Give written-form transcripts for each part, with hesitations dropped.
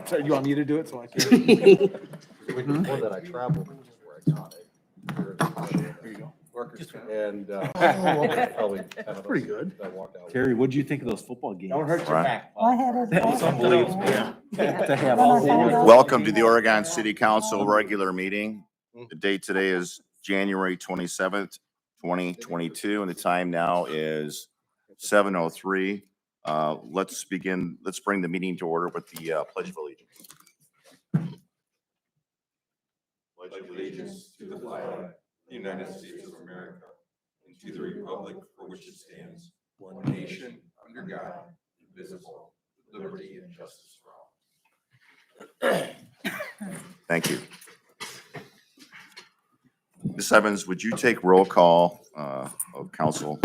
Sorry, you want me to do it so I can? Before that, I traveled, which is where I taught it. There you go. And probably Pretty good. I walked out. Terry, what'd you think of those football games? Don't hurt your Right. back. I had it. That was unbelievable. Yeah. To have all the. Welcome to the Oregon City Council regular meeting. The date today is January 27th, 2022, and the time now is 7:03. Let's begin. Let's bring the meeting to order with the Pledge of Allegiance. Pledge allegiance to the flag of the United States of America and to the republic for which it stands, one nation, under God, indivisible, with liberty and justice for all. Thank you. Ms. Evans, would you take roll call of council?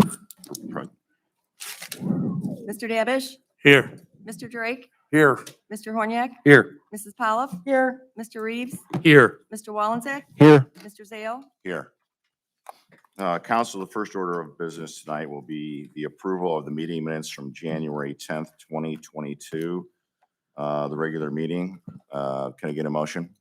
Mr. Dabish, Here. Mr. Drake, Here. Mr. Horniak, Here. Mrs. Polliff, Here. Mr. Reeves, Here. Mr. Wallensack, Here. Mr. Zale, Here. Council, the first order of business tonight will be the approval of the meeting minutes from January 10th, 2022, the regular meeting. Can I get a motion?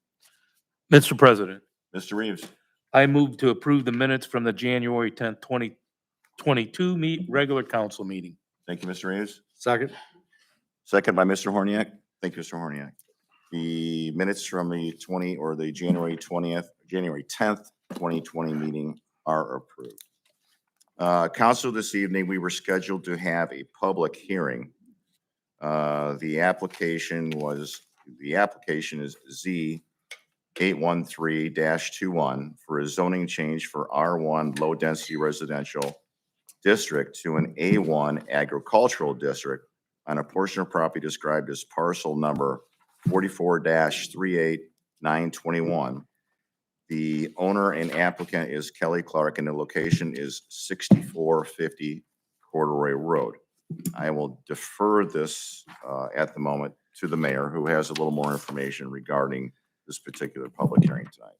Mr. President, Mr. Reeves, I move to approve the minutes from the January 10th, 2022 regular council meeting. thank you, Mr. Reeves. Second. Second by Mr. Horniak. Thank you, Mr. Horniak. The minutes from the January 10th, 2020 meeting are approved. Council, this evening, we were scheduled to have a public hearing. The application is Z 813-21 for a zoning change for R1 low-density residential district to an A1 agricultural district on a portion of property described as parcel number 44-38921. The owner and applicant is Kelly Clark, and the location is 6450 Corduroy Road. I will defer this at the moment to the mayor, who has a little more information regarding this particular public hearing tonight.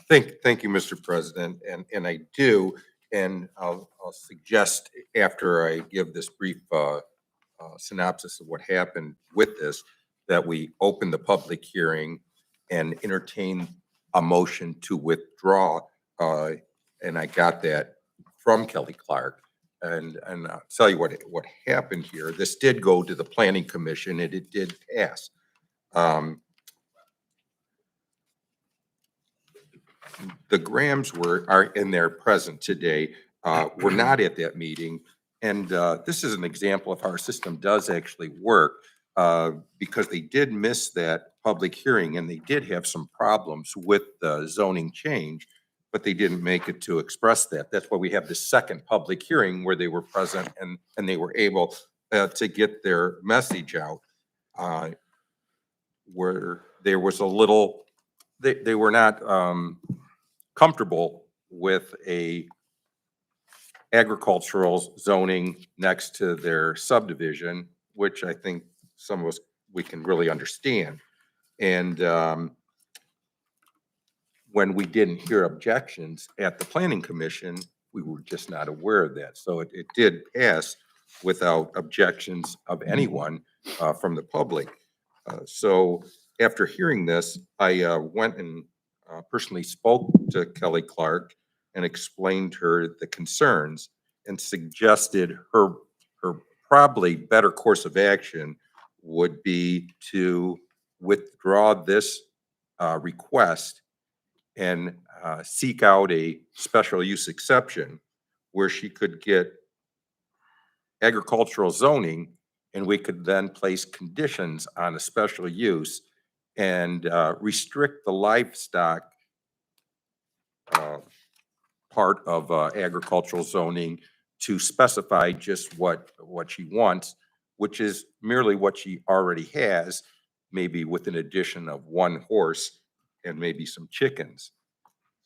Thank you, Mr. President, and I do, and I'll suggest after I give this brief synopsis of what happened with this, that we open the public hearing and entertain a motion to withdraw, and I got that from Kelly Clark. And I'll tell you what happened here. This did go to the Planning Commission, and it did pass. The Grahams are in there present today. We're not at that meeting, and this is an example of how our system does actually work, because they did miss that public hearing, and they did have some problems with the zoning change, but they didn't make it to express that. That's why we have the second public hearing where they were present and they were able to get their message out. Where there was a little, they were not comfortable with a agricultural zoning next to their subdivision, which I think some of us, we can really understand. And when we didn't hear objections at the Planning Commission, we were just not aware of that. So it did pass without objections of anyone from the public. So after hearing this, I went and personally spoke to Kelly Clark and explained her the concerns and suggested her probably better course of action would be to withdraw this request and seek out a special use exception where she could get agricultural zoning, and we could then place conditions on a special use and restrict the livestock part of agricultural zoning to specify just what she wants, which is merely what she already has, maybe with an addition of one horse and maybe some chickens.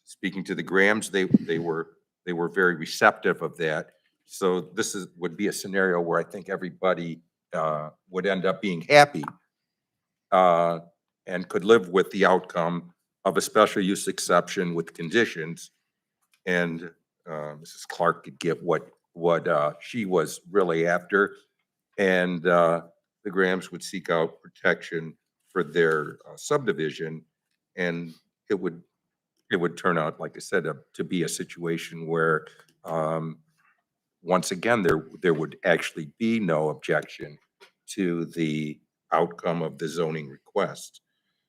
Speaking to the Grahams, they were very receptive of that. So this would be a scenario where I think everybody would end up being happy and could live with the outcome of a special use exception with conditions, and Mrs. Clark could get what she was really after, and the Grahams would seek out protection for their subdivision. And it would turn out, like I said, to be a situation where, once again, there would actually be no objection to the outcome of the zoning request.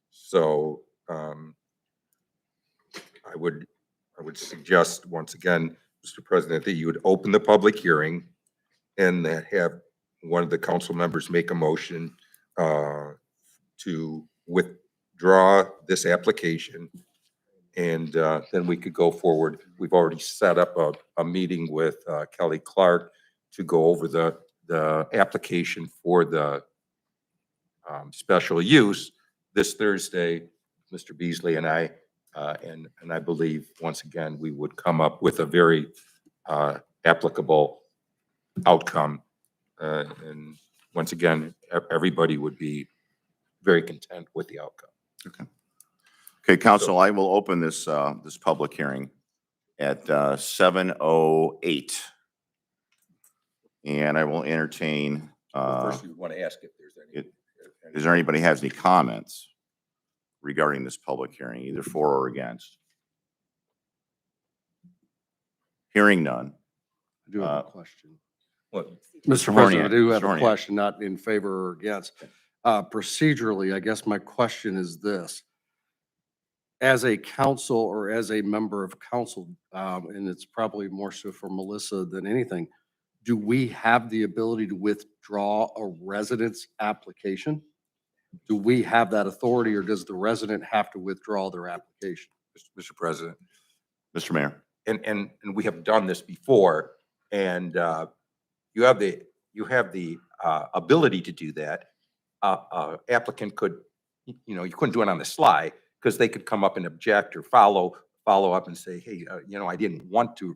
So, I would suggest, once again, Mr. President, that you would open the public hearing and that have one of the council members make a motion to withdraw this application. And then we could go forward. We've already set up a meeting with Kelly Clark to go over the application for the special use this Thursday, Mr. Beasley and I. And I believe, once again, we would come up with a very applicable outcome. And once again, everybody would be very content with the outcome. Okay, council, I will open this, this public hearing at 7:08. And I will entertain, First, you want to ask if there's any. is there anybody has any comments regarding this public hearing, either for or against? Hearing none. I do have a question. What? Mr. Mr. President, I Horniak, do have Mr. a Horniak. question, not in favor or against. Procedurally, I guess my question is this. As a council or as a member of council, and it's probably more so for Melissa than anything, do we have the ability to withdraw a resident's application? Do we have that authority, or does the resident have to withdraw their application? Mr. President, Mr. Mayor. and we have done this before, and you have the ability to do that. Applicant could, you couldn't do it on the sly, because they could come up and object or follow up and say, hey, I didn't want to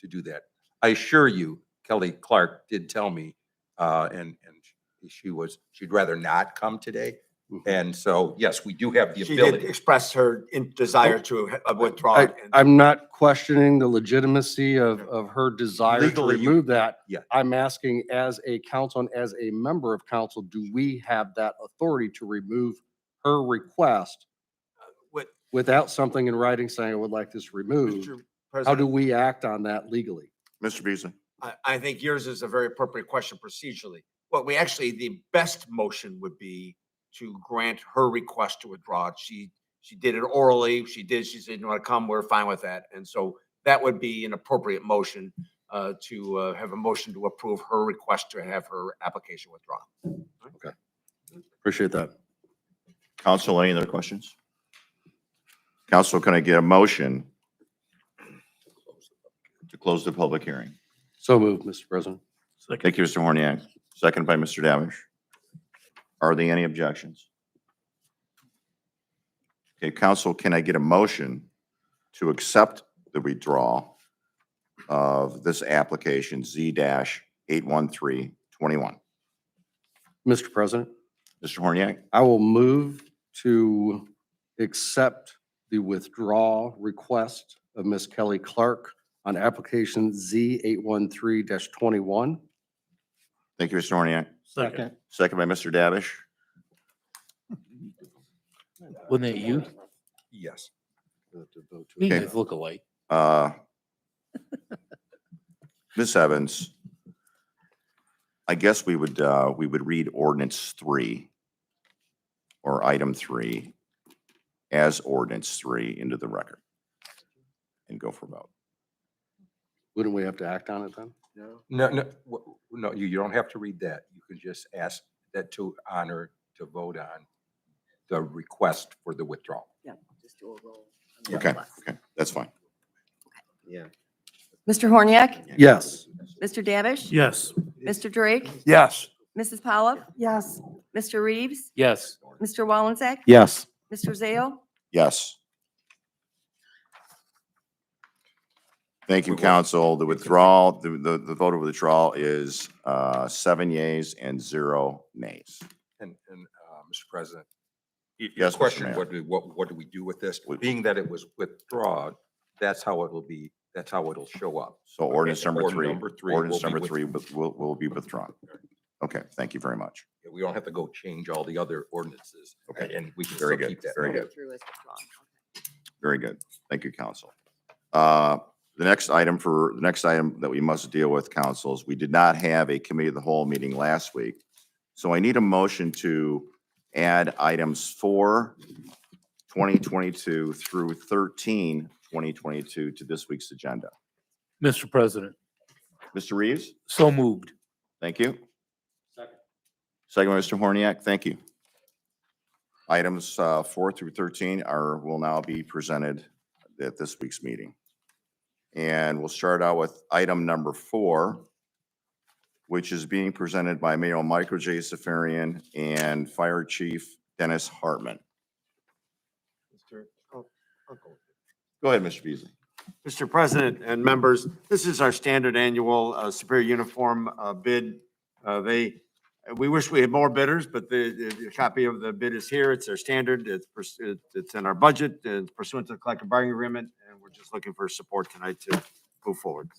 do that. I assure you, Kelly Clark did tell me, and she'd rather not come today. And so, yes, we do have the She did ability. express her desire to withdraw. I'm not questioning the legitimacy of her desire to Legally, you- remove that. yeah. I'm asking, as a council and as a member of council, do we have that authority to remove her request What, without something in writing saying I would like this removed? Mr. How do President, we act on that legally? Mr. Beasley. I think yours is a very appropriate question procedurally. What the best motion would be to grant her request to withdraw. She did it orally. She said, you want to come, we're fine with that. And so that would be an appropriate motion to have a motion to approve her request to have her application withdrawn. Appreciate that. Council, any other questions? Council, can I get a motion to close the public hearing? So moved, Mr. President. Thank you, Mr. Horniak. Second by Mr. Davish. Are there any objections? Okay, council, can I get a motion to accept the withdrawal of this application Z-81321? Mr. President, Mr. Horniak, I will move to accept the withdrawal request of Ms. Kelly Clark on application Z-813-21. thank you, Mr. Horniak. Second. Second by Mr. Davish. Wasn't it you? Yes. You Okay. guys look alike. Ms. Evans, I guess we would read ordinance 3 or item 3 as ordinance 3 into the record and go for a vote. Wouldn't we have to act on it then? No, you don't have to read that. You can just ask that to vote on the request for the withdrawal. Yeah, just do a roll. Okay, okay, that's fine. Mr. Horniak, Yes. Mr. Davish, Yes. Mr. Drake, Yes. Mrs. Pollock. Yes. Mr. Reeves, Yes. Mr. Wallensack, Yes. Mr. Zale, Yes. Thank you, council. The withdrawal, the vote of withdrawal is 7 yeas and 0 nays. And Mr. President, your Yes, Mr. question, Mayor. what do we do with this? We- Being that it was withdrawn, that's how it'll show up. So ordinance number Order 3, number 3 ordinance will be number 3 will be withdrawn. Okay, thank you very much. that we don't have to go change all the other ordinances. Okay. And we can Very still good, keep that. very number. good. Through is withdrawn. Very good. Thank you, council. The next item that we must deal with, council, is we did not have a committee of the whole meeting last week. So I need a motion to add items 4, 2022 through 13, 2022 to this week's agenda. Mr. President, Mr. Reeves? so moved. Thank you. Second by Mr. Horniak. Thank you. Items 4 through 13 will now be presented at this week's meeting. And we'll start out with item number 4, which is being presented by Mayor Michael J. Safarian and Fire Chief Dennis Hartman. Go ahead, Mr. Beasley. Mr. President and members, this is our standard annual Superior Uniform bid. We wish we had more bidders, but the copy of the bid is here. It's our standard. It's in our budget, it's pursuant to the collective bargaining agreement, and we're just looking for support tonight to move forward.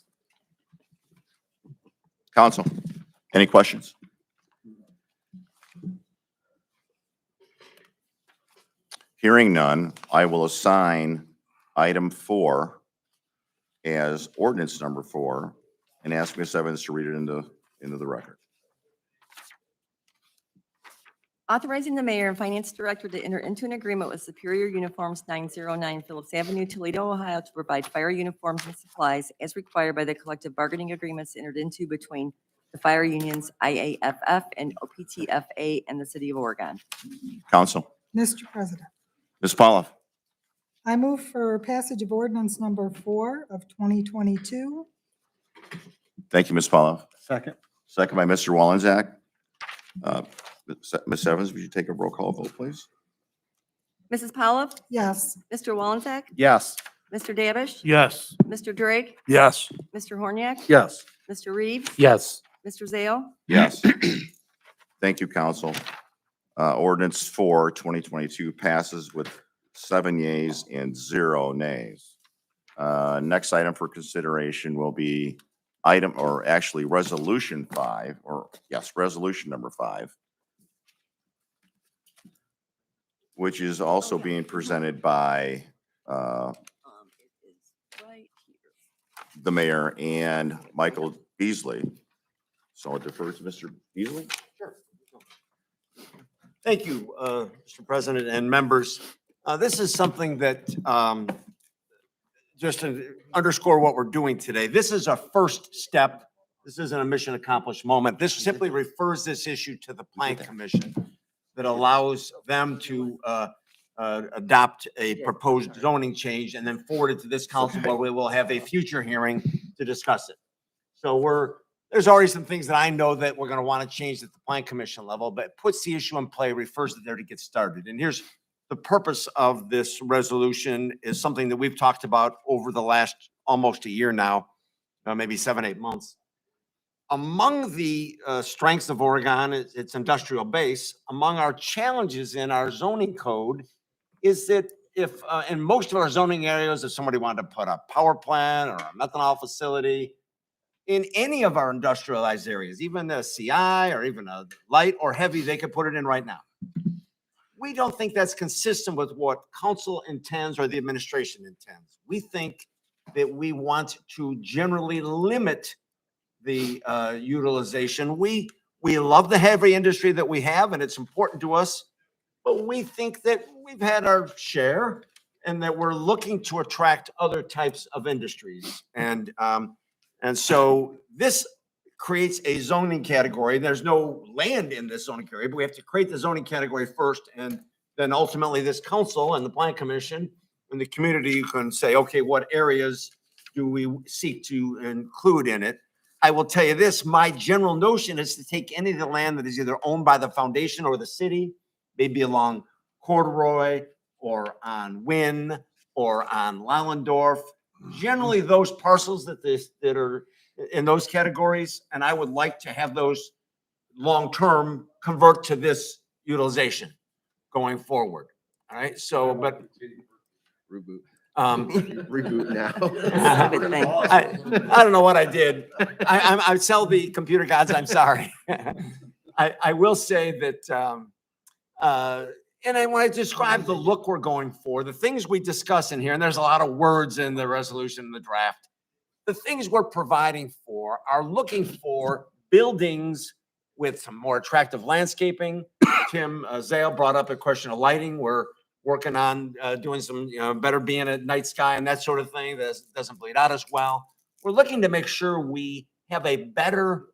Council, any questions? Hearing none, I will assign item 4 as ordinance number 4 and ask Ms. Evans to read it into the record. Authorizing the mayor and finance director to enter into an agreement with Superior Uniforms 909 Phillips Avenue, Toledo, Ohio, to provide fire uniforms and supplies as required by the collective bargaining agreements entered into between the fire unions IAFF and OPTFA and the city of Oregon. Council, Mr. President, Ms. Pauloff. I move for passage of ordinance number 4 of 2022. Thank you, Ms. Pauloff. Second. Second by Mr. Wallenczak. Ms. Evans, would you take a roll call vote, please? Mrs. Pollitt, Yes. Mr. Wallensack, Yes. Mr. Davish, Yes. Mr. Drake, Yes. Mr. Horniak, Yes. Mr. Reeves, Yes. Mr. Zale, Yes. Thank you, council. Ordinance 4, 2022 passes with 7 yeas and 0 nays. Next item for consideration will be resolution 5, resolution number 5, which is also being presented by it is right here. the mayor and Michael Beasley. So I'll defer to Mr. Beasley. Thank you, Mr. President and members. This is something that, just to underscore what we're doing today, this is a first step. This isn't a mission accomplished moment. This simply refers this issue to the Plan Commission that allows them to adopt a proposed zoning change and then forward it to this council where we will have a future hearing to discuss it. So there's already some things that I know that we're going to want to change at the Plan Commission level, but it puts the issue in play, refers it there to get started. And here's the purpose of this resolution is something that we've talked about over the last almost a year now, maybe 7, 8 months. Among the strengths of Oregon, its industrial base, among our challenges in our zoning code is that if in most of our zoning areas, if somebody wanted to put a power plant or a methanol facility in any of our industrialized areas, even a CI or even a light or heavy, they could put it in right now. We don't think that's consistent with what council intends or the administration intends. We think that we want to generally limit the utilization. We love the heavy industry that we have, and it's important to us, but we think that we've had our share and that we're looking to attract other types of industries. And so this creates a zoning category. There's no land in this zoning category, but we have to create the zoning category first. And then ultimately this council and the Plan Commission and the community can say, okay, what areas do we seek to include in it? I will tell you this, my general notion is to take any of the land that is either owned by the foundation or the city, maybe along Corduroy or on Wynn or on Lallendorf, generally those parcels that are in those categories, and I would like to have those long-term convert to this utilization going forward. All right, so, but. Reboot. Reboot now. I don't know what I did. I sell the computer gods, I'm sorry. I will say that, when I describe the look we're going for, the things we discuss in here, and there's a lot of words in the resolution in the draft, the things we're providing for are looking for buildings with some more attractive landscaping. Tim Zale brought up a question of lighting. We're working on doing some, better being at night sky and that sort of thing that doesn't bleed out as well. We're looking to make sure we have a better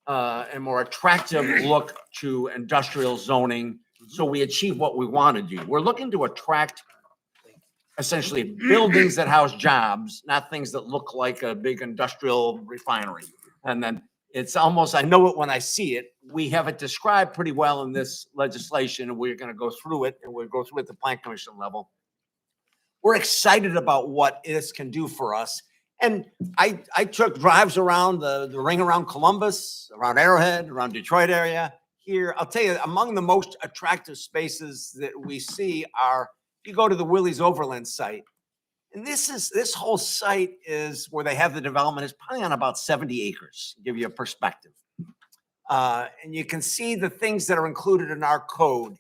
and more attractive look to industrial zoning, so we achieve what we want to do. We're looking to attract essentially buildings that house jobs, not things that look like a big industrial refinery. And then it's almost, I know it when I see it. We have it described pretty well in this legislation, and we're going to go through it, and we'll go through it at the Plan Commission level. We're excited about what this can do for us. And I took drives around the ring around Columbus, around Arrowhead, around Detroit area. Here, I'll tell you, among the most attractive spaces that we see are, you go to the Willys Overland site. And this whole site is where they have the development is probably on about 70 acres, give you a perspective. And you can see the things that are included in our code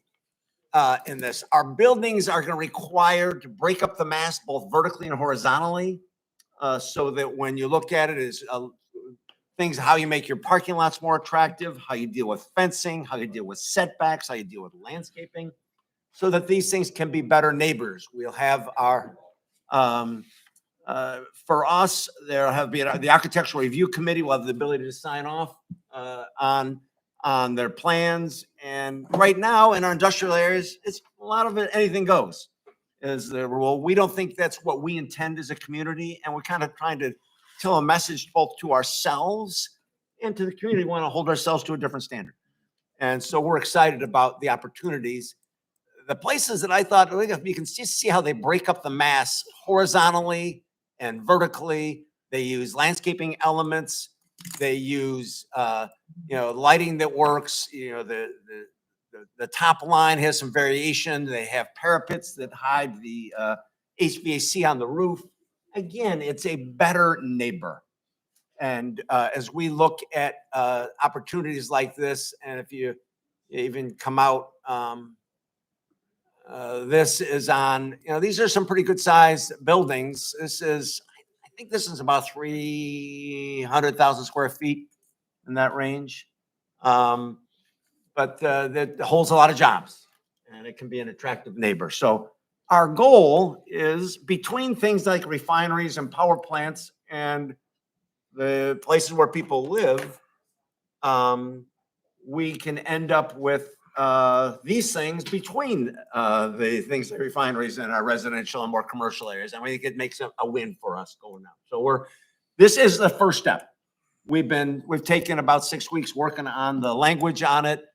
in this. Our buildings are going to require to break up the mass both vertically and horizontally, so that when you look at it is things, how you make your parking lots more attractive, how you deal with fencing, how you deal with setbacks, how you deal with landscaping, so that these things can be better neighbors. We'll have our, for us, there'll have been the Architectural Review Committee will have the ability to sign off on their plans. And right now in our industrial areas, it's a lot of it, anything goes is the rule. We don't think that's what we intend as a community. And we're kind of trying to tell a message both to ourselves and to the community. We want to hold ourselves to a different standard. And so we're excited about the opportunities. The places that I thought, you can see how they break up the mass horizontally and vertically. They use landscaping elements. They use, lighting that works. The top line has some variation. They have parapets that hide the HVAC on the roof. Again, it's a better neighbor. And as we look at opportunities like this, and if you even come out, this is on, these are some pretty good sized buildings. I think this is about 300,000 square feet in that range. But that holds a lot of jobs, and it can be an attractive neighbor. So our goal is, between things like refineries and power plants and the places where people live, we can end up with these things between the things like refineries and our residential and more commercial areas. And we think it makes a win for us going now. So this is the first step. We've taken about 6 weeks working on the language on it.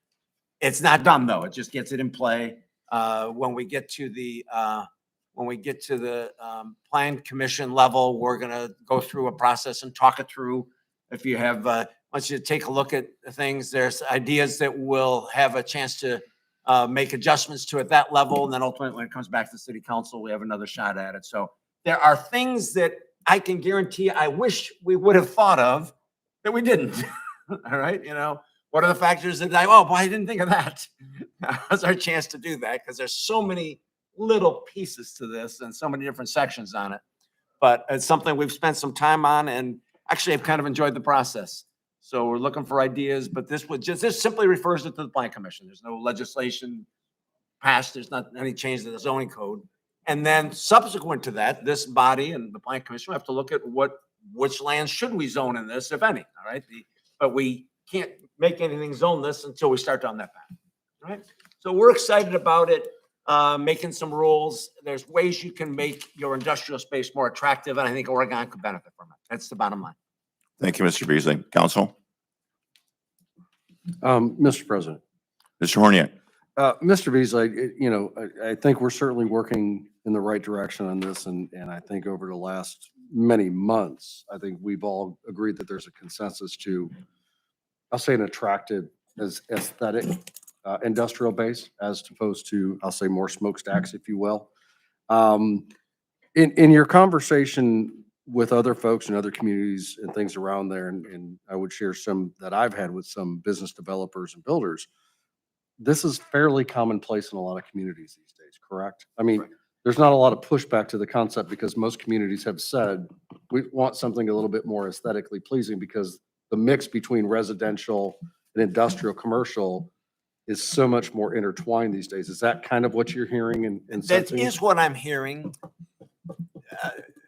It's not done though. It just gets it in play. When we get to the Plan Commission level, we're going to go through a process and talk it through. If you have, once you take a look at things, there's ideas that we'll have a chance to make adjustments to at that level. And then ultimately when it comes back to City Council, we have another shot at it. So there are things that I can guarantee I wish we would have thought of that we didn't. All right. What are the factors that I didn't think of that? Now's our chance to do that, because there's so many little pieces to this and so many different sections on it. But it's something we've spent some time on, and actually I've kind of enjoyed the process. So we're looking for ideas, but this simply refers it to the Plan Commission. There's no legislation passed. There's not any change to the zoning code. And then subsequent to that, this body and the Plan Commission have to look at which lands should we zone in this, if any. All right. But we can't make anything zoneless until we start down that path. All right. So we're excited about it, making some rules. There's ways you can make your industrial space more attractive, and I think Oregon could benefit from it. That's the bottom line. Thank you, Mr. Beasley. Council? Mr. President. Mr. Horniak? Mr. Beasley, I think we're certainly working in the right direction on this. And I think over the last many months, I think we've all agreed that there's a consensus to, I'll say, an attractive aesthetic industrial base, as opposed to, I'll say, more smokestacks, if you will. In your conversation with other folks and other communities and things around there, and I would share some that I've had with some business developers and builders. This is fairly commonplace in a lot of communities these days, correct? I mean, there's not a lot of pushback to the concept because most communities have said, we want something a little bit more aesthetically pleasing because the mix between residential and industrial, commercial is so much more intertwined these days. Is that kind of what you're hearing and That sensing? is what I'm hearing.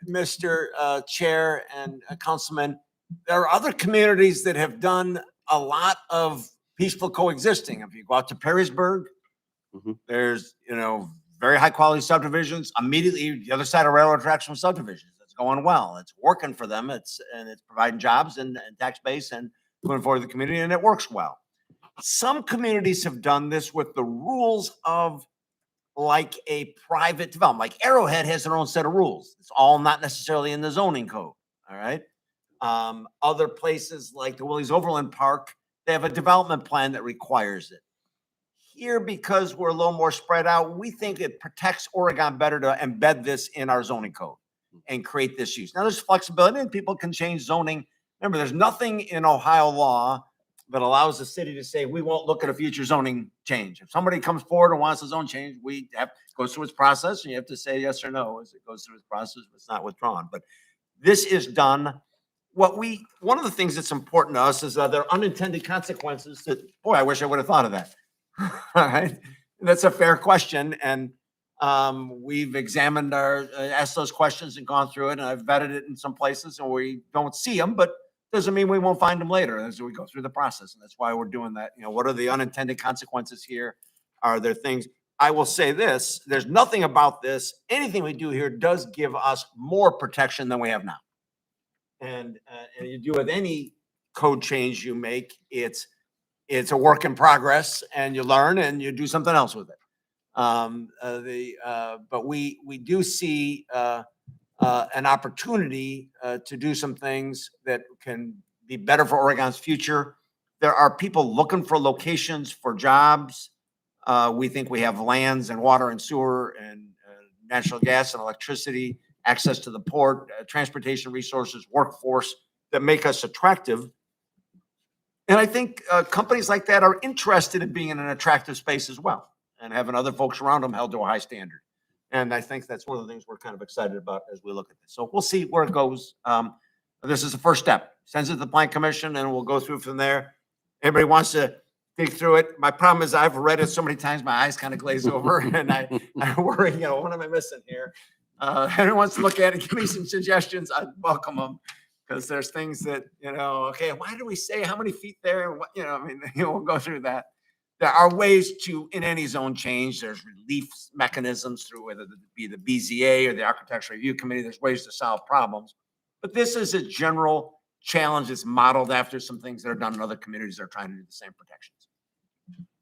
Mr. Chair and Councilman, there are other communities that have done a lot of peaceful coexisting. If you go out to Perrysburg, Mhm. there's, very high quality subdivisions. Immediately the other side of railroad tracks from subdivisions. It's going well. It's working for them. It's providing jobs and tax base and moving forward the community, and it works well. Some communities have done this with the rules of like a private development, like Arrowhead has their own set of rules. It's all not necessarily in the zoning code. All right. Other places like the Willys Overland Park, they have a development plan that requires it. Here, because we're a little more spread out, we think it protects Oregon better to embed this in our zoning code and create this use. Now, there's flexibility and people can change zoning. Remember, there's nothing in Ohio law that allows the city to say, we won't look at a future zoning change. If somebody comes forward and wants a zone change, goes through its process and you have to say yes or no as it goes through its process. It's not withdrawn, but this is done. One of the things that's important to us is that there are unintended consequences that, boy, I wish I would have thought of that. All right. That's a fair question. And we've examined asked those questions and gone through it. And I've vetted it in some places and we don't see them, but doesn't mean we won't find them later as we go through the process. And that's why we're doing that. What are the unintended consequences here? Are there things? I will say this, there's nothing about this. Anything we do here does give us more protection than we have now. And you do with any code change you make, it's a work in progress and you learn and you do something else with it. But we do see an opportunity to do some things that can be better for Oregon's future. There are people looking for locations for jobs. We think we have lands and water and sewer and natural gas and electricity, access to the port, transportation resources, workforce that make us attractive. And I think companies like that are interested in being in an attractive space as well and having other folks around them held to a high standard. And I think that's one of the things we're kind of excited about as we look at this. So we'll see where it goes. This is the first step. Sends it to the Plan Commission and we'll go through from there. Everybody wants to dig through it. My problem is I've read it so many times, my eyes kind of glaze over and I worry, what am I missing here? Everyone wants to look at it, give me some suggestions. I'd welcome them because there's things that, okay, why do we say how many feet there? And what, we'll go through that. There are ways to, in any zone change, there's relief mechanisms through whether it be the BZA or the Architecture Review Committee. There's ways to solve problems. But this is a general challenge that's modeled after some things that are done in other communities that are trying to do the same protections.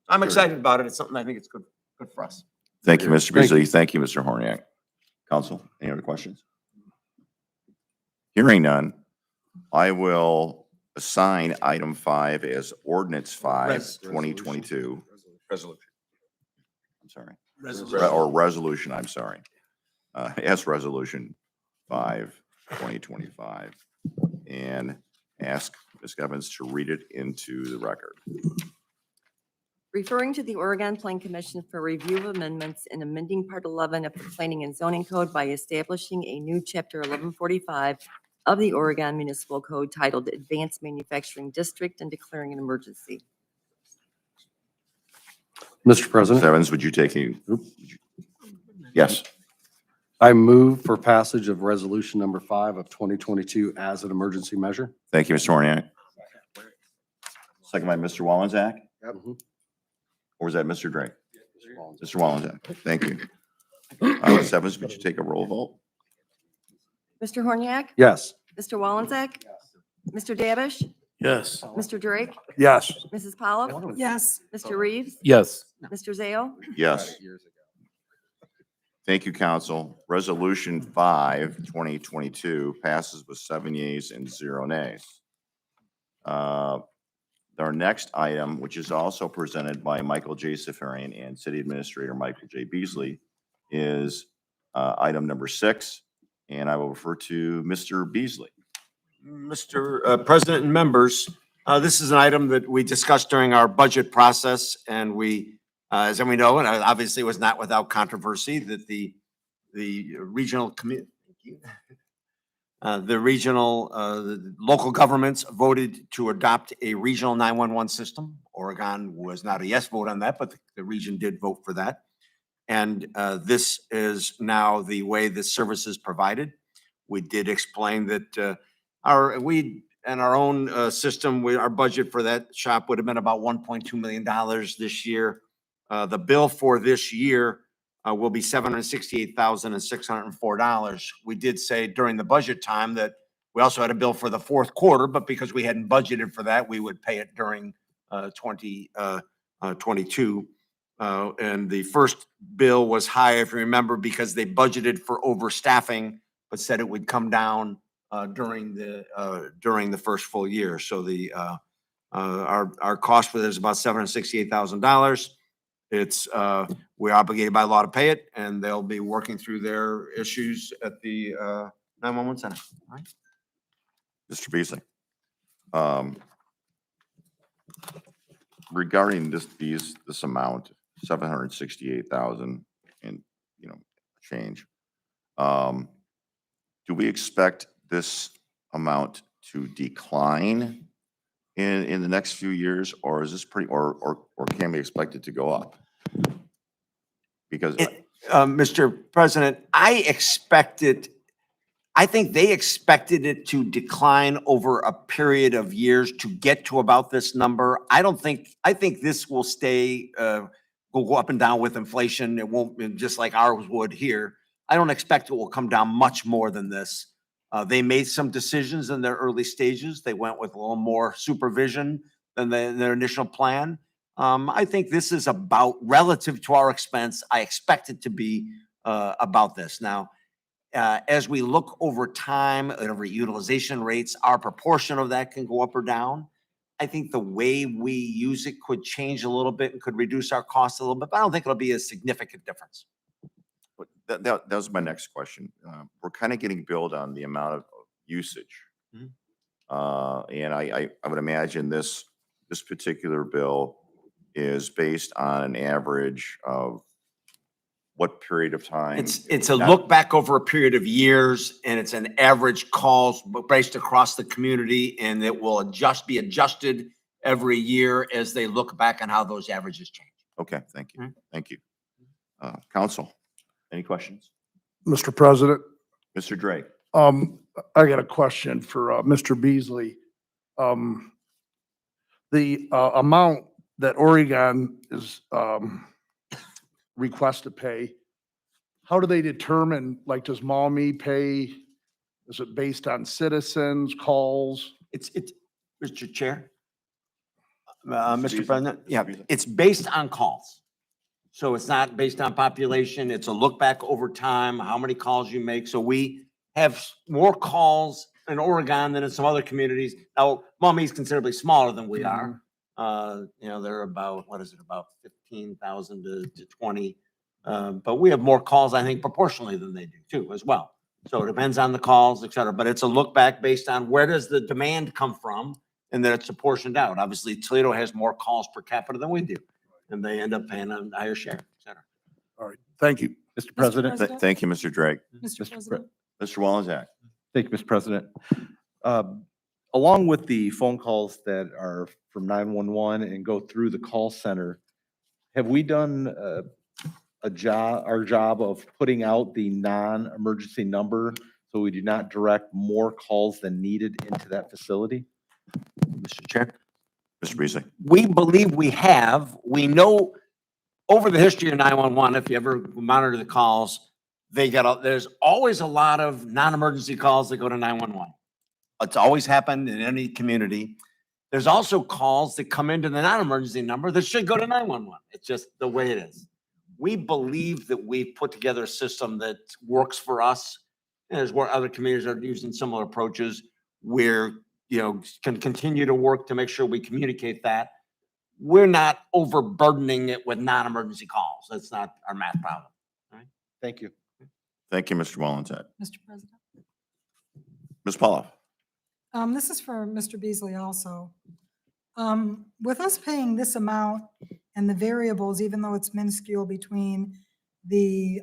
I'm excited about it. It's something I think it's good for us. Thank you, Mr. Thank Beasley. Thank you, Mr. Horniak. Council, any other questions? Hearing none, I will assign item 5 as ordinance 5, 2022. Resolution. I'm sorry. Or resolution, I'm sorry. Yes, resolution 5, 2025. And ask Ms. Evans to read it into the record. Referring to the Oregon Plan Commission for review of amendments in amending Part 11 of the Planning and Zoning Code by establishing a new Chapter 1145 of the Oregon Municipal Code titled Advanced Manufacturing District and declaring an emergency. Mr. Ms. President, Evans, would you take a? Yes. I move for passage of resolution number 5 of 2022 as an emergency measure. Thank you, Mr. Horniak. Second by Mr. Wallenczak. Mhm. Or was that Mr. Drake? Mr. Wallenczak. Thank you. Ms. Evans, would you take a roll vote? Mr. Horniak? Yes. Mr. Wallenczak? Mr. Davish? Yes. Mr. Drake? Yes. Mrs. Pollock? Yes. Mr. Reeves? Yes. Mr. Zale? Yes. Thank you, council. Resolution 5, 2022 passes with 7 yeas and 0 nays. Our next item, which is also presented by Michael J. Safarian and City Administrator Michael J. Beasley, is item number 6, And I will refer to Mr. Beasley. Mr. President and members, this is an item that we discussed during our budget process, and we, as we know, and obviously was not without controversy, that the regional the local governments voted to adopt a regional 911 system. Oregon was not a yes vote on that, but the region did vote for that. And this is now the way this service is provided. We did explain that our own system, our budget for that shop would have been about $1.2 million this year. The bill for this year will be $768,604. We did say during the budget time that we also had a bill for the fourth quarter, but because we hadn't budgeted for that, we would pay it during 2022. And the first bill was high, if you remember, because they budgeted for overstaffing, but said it would come down during the first full year. So our cost for this is about $768,000. It's we're obligated by law to pay it, and they'll be working through their issues at the 911 center. All right. Mr. Beasley. Regarding this amount, 768,000 and, change. Do we expect this amount to decline in the next few years, or is this or can we expect it to go up? Because Mr. President, I think they expected it to decline over a period of years to get to about this number. I think this will will go up and down with inflation. It won't, just like ours would here. I don't expect it will come down much more than this. They made some decisions in their early stages. They went with a little more supervision than their initial plan. I think this is about, relative to our expense, I expect it to be about this. Now, as we look over time, over utilization rates, our proportion of that can go up or down. I think the way we use it could change a little bit and could reduce our costs a little bit, but I don't think it'll be a significant difference. that was my next question. We're kind of getting billed on the amount of usage. Mhm. And I would imagine this particular bill is based on an average of what period of time? It's a look back over a period of years, and it's an average calls based across the community, and it will be adjusted every year as they look back on how those averages change. Okay, thank you. Mhm. Thank you. Council, any questions? Mr. President, Mr. Drake? I got a question for Mr. Beasley. The amount that Oregon is request to pay, how do they determine, like, does Maumee pay? Is it based on citizens, calls? It's, Mr. Chair, Beasley? Mr. President, yeah, Beasley? it's based on calls. So it's not based on population. It's a look back over time, how many calls you make. So we have more calls in Oregon than in some other communities. Now, Maumee is considerably smaller than we are. They're about, about 15,000 to 20. But we have more calls, I think, proportionally than they do too, as well. So it depends on the calls, et cetera. But it's a look back based on where does the demand come from, and then it's apportioned out. Obviously, Toledo has more calls per capita than we do, and they end up paying a higher share, et cetera. All right, thank you. Mr. President. Thank you, Mr. Drake. Mr. President? Mr. Wallenczak? Thank you, Mr. President. Along with the phone calls that are from 911 and go through the call center, have we done our job of putting out the non-emergency number so we do not direct more calls than needed into that facility? Mr. Chair? Mr. Beasley? We believe we have. We know over the history of 911, if you ever monitor the calls, there's always a lot of non-emergency calls that go to 911. It's always happened in any community. There's also calls that come into the non-emergency number that should go to 911. It's just the way it is. We believe that we've put together a system that works for us. And there's where other communities are using similar approaches. We're, can continue to work to make sure we communicate that. We're not overburdening it with non-emergency calls. That's not our math problem. Thank you. Thank you, Mr. Wallenczak. Mr. President? Ms. Paulo. This is for Mr. Beasley also. With us paying this amount and the variables, even though it's minuscule between the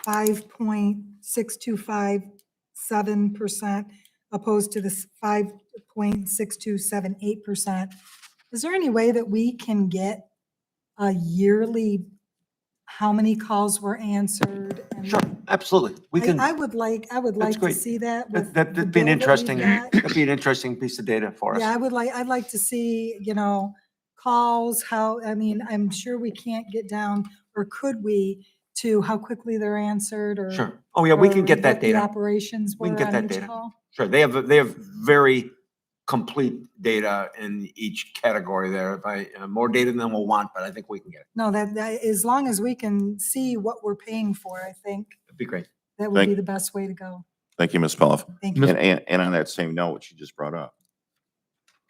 5.6257% opposed to this 5.6278%, is there any way that we can get a yearly, how many calls were answered? and- Sure, absolutely. We can, I would like to great. see that. with that'd the be an bill that we've interesting, got. that'd be an interesting piece of data for us. Yeah, I'd like to see, calls, how, I mean, I'm sure we can't get down, or could we, to how quickly they're answered or. Sure. Oh, yeah, we can or get that what the data. operations We can were get on that each data. call. Sure, they have very complete data in each category there. If more data than we'll want, but I think we can get it. No, that, as long as we can see what we're paying for, I think It'd be great. that would Thank- be the best way to go. Thank you, Ms. Paulo. Thank you. And on that same note, what you just brought up,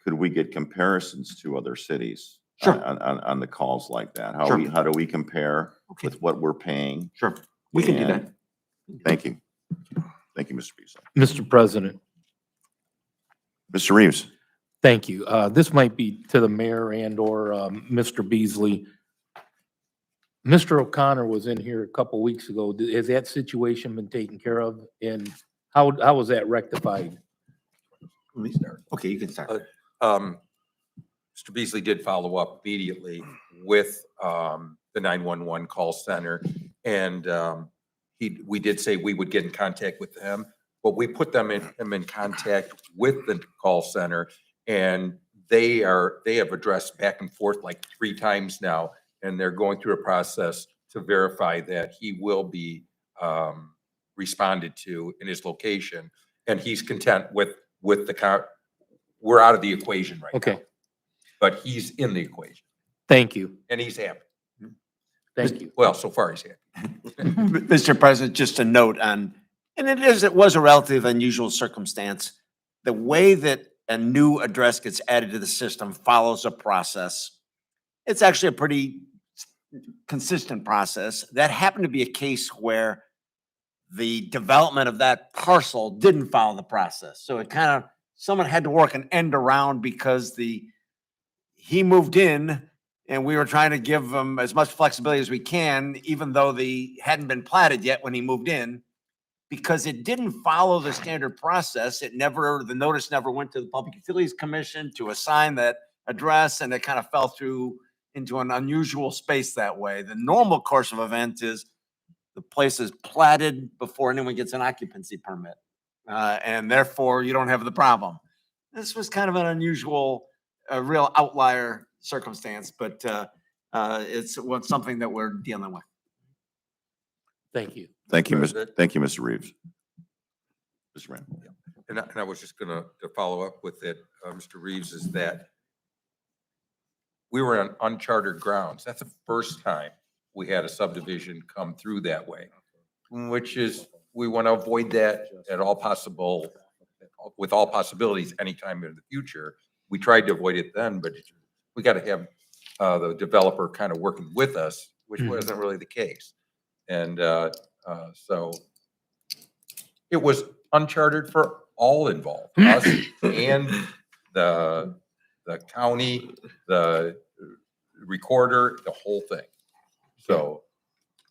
could we get comparisons to other cities? Sure. On the calls like that? Sure. How do we compare Okay. with what we're paying? Sure, we can do that. And- Thank you. Thank you, Mr. Beasley. Mr. President, Mr. Reeves. thank you. This might be to the mayor and/or Mr. Beasley. Mr. O'Connor was in here a couple weeks ago. Has that situation been taken care of? And how was that rectified? Let me start. Okay, you can start. Mr. Beasley did follow up immediately with the 911 call center. And we did say we would get in contact with them, but we put him in contact with the call center. And they have addressed back and forth like 3 times now. And they're going through a process to verify that he will be responded to in his location. And he's content with the car. We're out of the equation right now. Okay, But he's in the equation thank you. and he's happy. Thank you. Well, so far he's happy. Mr. President, just a note on, and it was a relatively unusual circumstance. The way that a new address gets added to the system follows a process. It's actually a pretty consistent process. That happened to be a case where the development of that parcel didn't follow the process. So it kind of, someone had to work an end around because he moved in and we were trying to give him as much flexibility as we can, even though they hadn't been platted yet when he moved in, because it didn't follow the standard process. The notice never went to the Public Utilities Commission to assign that address, and it kind of fell through into an unusual space that way. The normal course of event is the place is platted before anyone gets an occupancy permit. And therefore you don't have the problem. This was kind of an unusual, a real outlier circumstance, but it's something that we're dealing with. Thank you. Thank you, President. Thank you, Mr. Reeves. Mr. Rand. And I was just gonna follow up with it, Mr. Reeves, is that we were on uncharted grounds. That's the first time we had a subdivision come through that way, which is, we want to avoid that with all possibilities anytime in the future. We tried to avoid it then, but we got to have the developer kind of working with us, which wasn't really the case. And so it was uncharted for all involved, us and the county, the recorder, the whole thing. So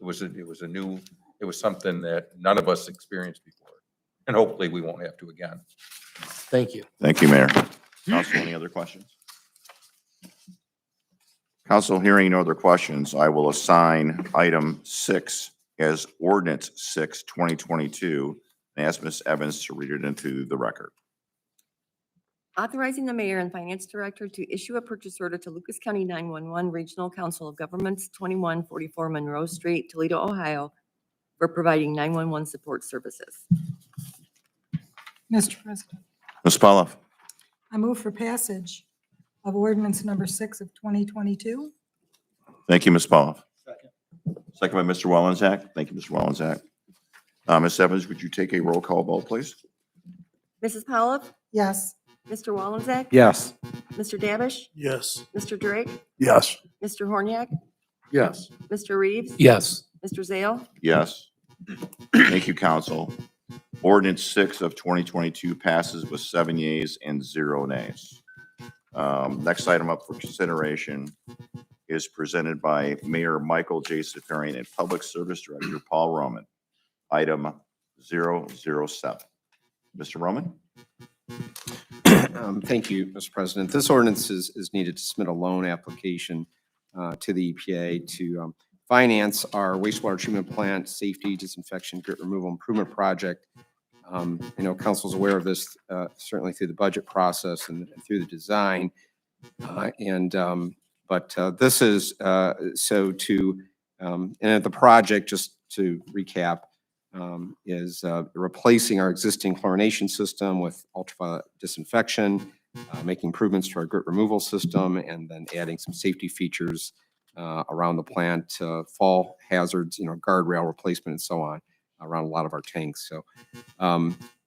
it was something that none of us experienced before. And hopefully we won't have to again. Thank you. Thank you, Mayor. Council, any other questions? Council, hearing no other questions, I will assign item 6 as Ordinance 6, 2022, and ask Ms. Evans to read it into the record. Authorizing the mayor and finance director to issue a purchase order to Lucas County 911 Regional Council of Governments, 2144 Monroe Street, Toledo, Ohio, for providing 911 support services. Mr. President, Ms. Paulo. I move for passage of ordinance number 6 of 2022. Thank you, Ms. Paulo. Second by Mr. Wellenzak. Thank you, Mr. Wellenzak. Ms. Evans, would you take a roll call vote, please? Mrs. Powell, Yes. Mr. Wallenzeck, Yes. Mr. Davish, Yes. Mr. Drake, Yes. Mr. Horniak, Yes. Mr. Reeves, Yes. Mr. Zale, Yes. Thank you, council. Ordinance 6 of 2022 passes with 7 yeas and 0 nays. Next item up for consideration is presented by Mayor Michael J. Safarian and Public Service Director Paul Roman. Item 007. Mr. Roman? Thank you, Mr. President. This ordinance is needed to submit a loan application to the EPA to finance our wastewater treatment plant safety disinfection grit removal improvement project. I know council's aware of this certainly through the budget process and through the design. But this is so to, and the project, just to recap, is replacing our existing chlorination system with ultraviolet disinfection, making improvements to our grit removal system, and then adding some safety features around the plant, fall hazards, guardrail replacement and so on around a lot of our tanks. So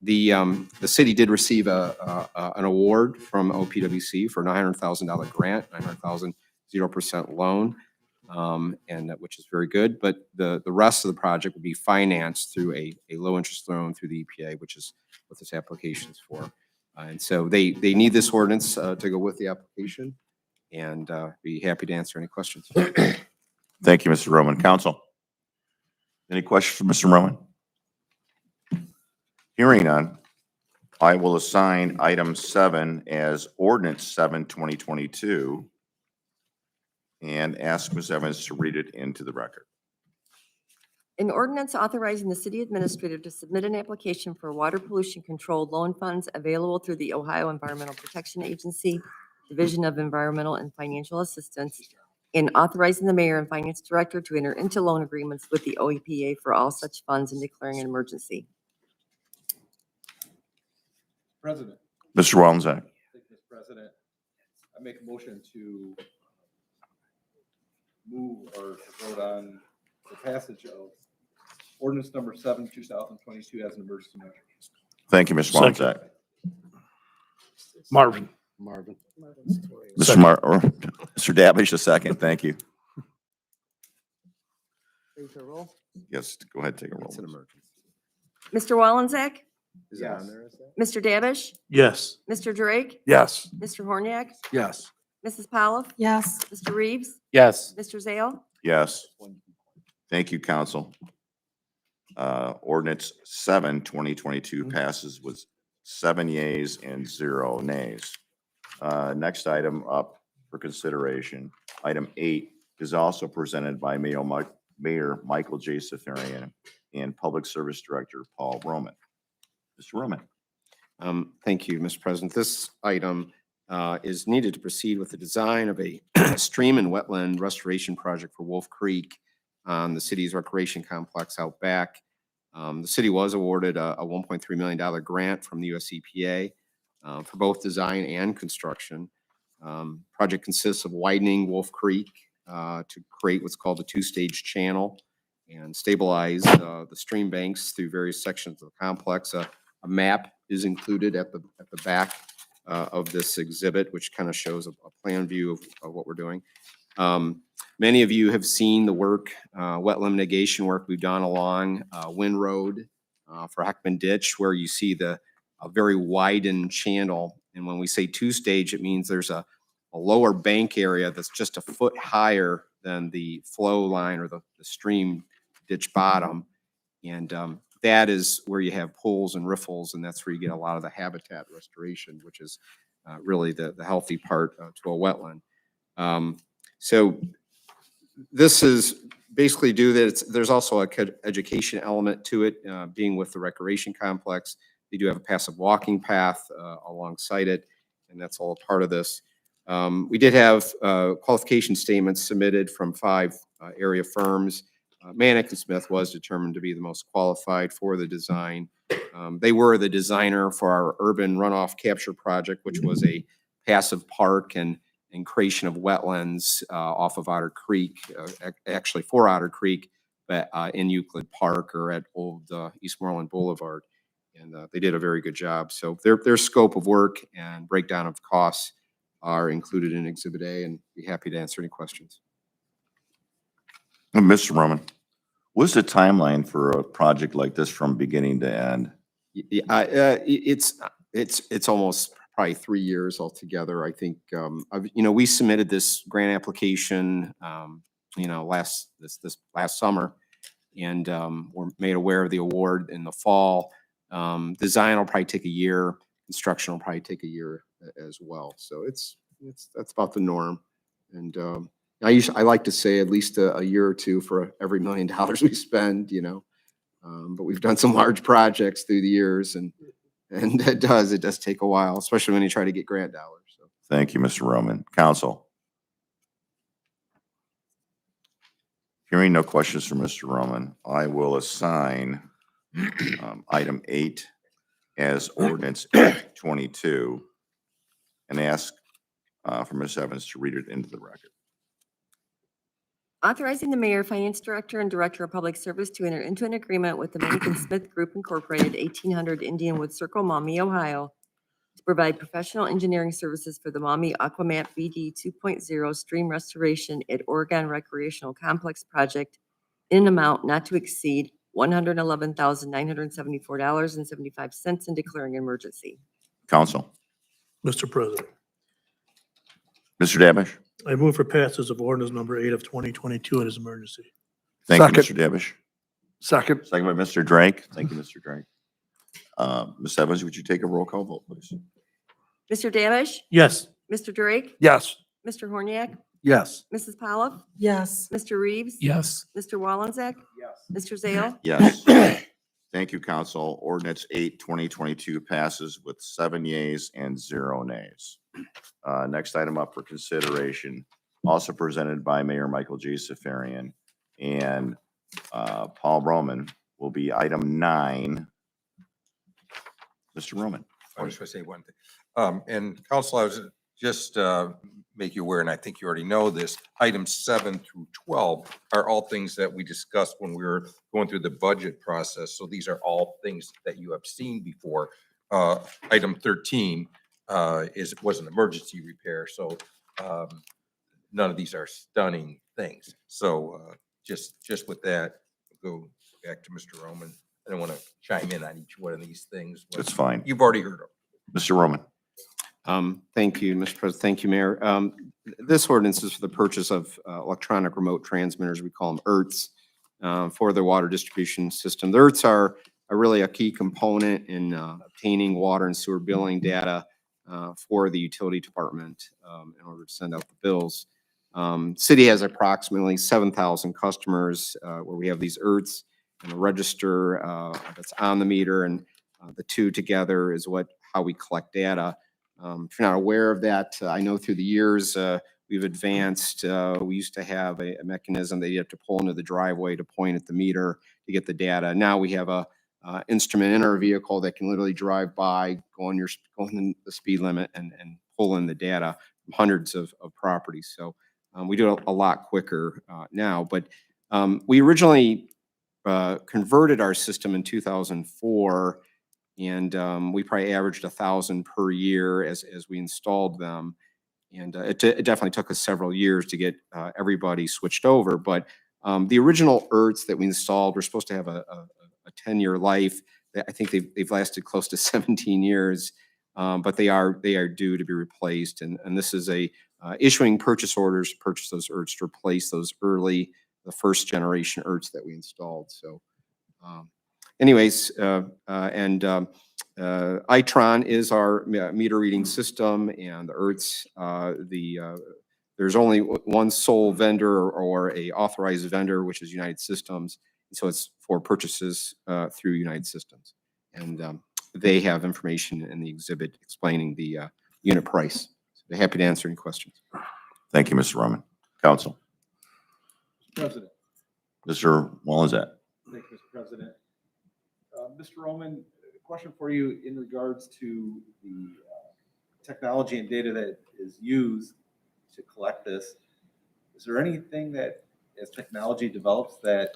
the city did receive an award from OPWC for a $900,000 grant, 0% loan. Which is very good, but the rest of the project will be financed through a low interest loan through the EPA, which is what this application is for. And so they need this ordinance to go with the application, and be happy to answer any questions. Thank you, Mr. Roman. Council? Any questions for Mr. Roman? Hearing none, I will assign item 7 as ordinance 7, 2022, and ask Ms. Evans to read it into the record. An ordinance authorizing the city administrator to submit an application for water pollution control loan funds available through the Ohio Environmental Protection Agency, Division of Environmental and Financial Assistance, and authorizing the mayor and finance director to enter into loan agreements with the OEPA for all such funds and declaring an emergency. President. Mr. Wallensack. Thank you, Mr. President. I make a motion to move or to vote on the passage of ordinance number 7, 2022 as an emergency measure. Thank you, Mr. Wallensack. Marvin. Mr. Davish, a second. Thank you. Ready for a roll? Yes, go ahead, take a roll. It's an emergency. Mr. Wallensack? Is it on there? Is that? Mr. Davish? Yes. Mr. Drake? Yes. Mr. Horniak? Yes. Mrs. Powell? Yes, Mr. Reeves? Yes. Mr. Zale? Yes. Thank you, council. Ordinance 7, 2022 passes with 7 yeas and 0 nays. Next item up for consideration, item 8, is also presented by Mayor Michael J. Safarian and Public Service Director Paul Roman. Mr. Roman. Thank you, Mr. President. This item is needed to proceed with the design of a stream and wetland restoration project for Wolf Creek on the city's recreation complex out back. The city was awarded a $1.3 million grant from the US EPA for both design and construction. Project consists of widening Wolf Creek to create what's called a 2-stage channel and stabilize the stream banks through various sections of the complex. A map is included at the back of this exhibit, which kind of shows a plan view of what we're doing. Many of you have seen the work, wetland mitigation work we've done along Wind Road for Heckman Ditch, where you see a very widened channel. And when we say 2-stage, it means there's a lower bank area that's just a foot higher than the flow line or the stream ditch bottom. And that is where you have pools and riffles, and that's where you get a lot of the habitat restoration, which is really the healthy part to a wetland. So this is basically there's also a education element to it, being with the recreation complex. They do have a passive walking path alongside it, and that's all a part of this. We did have qualification statements submitted from 5 area firms. Manick and Smith was determined to be the most qualified for the design. They were the designer for our urban runoff capture project, which was a passive park and creation of wetlands off of Otter Creek, actually for Otter Creek, but in Euclid Park or at old Eastmoreland Boulevard. And they did a very good job. So their scope of work and breakdown of costs are included in Exhibit A, and be happy to answer any questions. Mr. Roman, what's the timeline for a project like this from beginning to end? It's almost probably 3 years altogether. I think, we submitted this grant application, this last summer. And, we're made aware of the award in the fall. Design will probably take a year. Construction will probably take a year as well. So that's about the norm. And, I like to say at least a year or two for every $1 million we spend, but we've done some large projects through the years, and it does take a while, especially when you try to get grant dollars. So. Thank you, Mr. Roman. Council? Hearing no questions from Mr. Roman, I will assign item 8 as ordinance 22 and ask for Ms. Evans to read it into the record. Authorizing the mayor, finance director, and director of public service to enter into an agreement with the Manikin Smith Group Incorporated, 1800 Indianwood Circle, Maumee, Ohio, to provide professional engineering services for the Maumee Aquamap BD 2.0 stream restoration at Oregon Recreational Complex project in an amount not to exceed $111,974.75 and declaring an emergency. Council? Mr. President, Mr. Davish? I move for passage of ordinance number 8 of 2022 as emergency. Thank you, Second. Mr. Davish. Second. Second by Mr. Drake. Thank you, Mr. Drake. Ms. Evans, would you take a roll call vote, please? Mr. Davish? Yes. Mr. Drake? Yes. Mr. Horniak? Yes. Mrs. Pollock? Yes. Mr. Reeves? Yes. Mr. Wallenzek? Yes. Mr. Zale? Yes. Thank you, Council. Ordinance 8, 2022 passes with 7 yeas and 0 nays. Next item up for consideration, also presented by Mayor Michael G. Safarian and Paul Roman, will be item 9. Mr. Roman. I just want to say one thing. And council, I was just make you aware, and I think you already know this, items 7 through 12 are all things that we discussed when we were going through the budget process. So these are all things that you have seen before. Item 13 was an emergency repair. So none of these are stunning things. So just with that, go back to Mr. Roman. I don't want to chime in on each one of these things. That's fine. You've already heard them. Mr. Roman. Thank you, Mr. President. Thank you, Mayor. This ordinance is for the purchase of electronic remote transmitters. We call them ERTs for the water distribution system. The ERTs are really a key component in obtaining water and sewer billing data for the utility department in order to send out the bills. City has approximately 7,000 customers where we have these ERTs and a register that's on the meter, and the two together is how we collect data. If you're not aware of that, I know through the years we've advanced. We used to have a mechanism that you have to pull into the driveway to point at the meter to get the data. Now we have a instrument in our vehicle that can literally drive by, go in the speed limit, and pull in the data from hundreds of properties. So we do it a lot quicker now. But we originally converted our system in 2004. And we probably averaged 1,000 per year as we installed them. And it definitely took us several years to get everybody switched over. But the original ERTs that we installed were supposed to have a 10-year life. I think they've lasted close to 17 years, but they are due to be replaced. And this is issuing purchase orders to purchase those ERTs to replace those the first generation ERTs that we installed. So. Anyways, Itron is our meter reading system, and the ERTs, there's only one sole vendor or a authorized vendor, which is United Systems. So it's for purchases through United Systems. And they have information in the exhibit explaining the unit price. So they're happy to answer any questions. Thank you, Mr. Roman. Council. President. Mr. Wallenzat. Thank you, Mr. President. Mr. Roman, a question for you in regards to the technology and data that is used to collect this. Is there anything that, as technology develops, that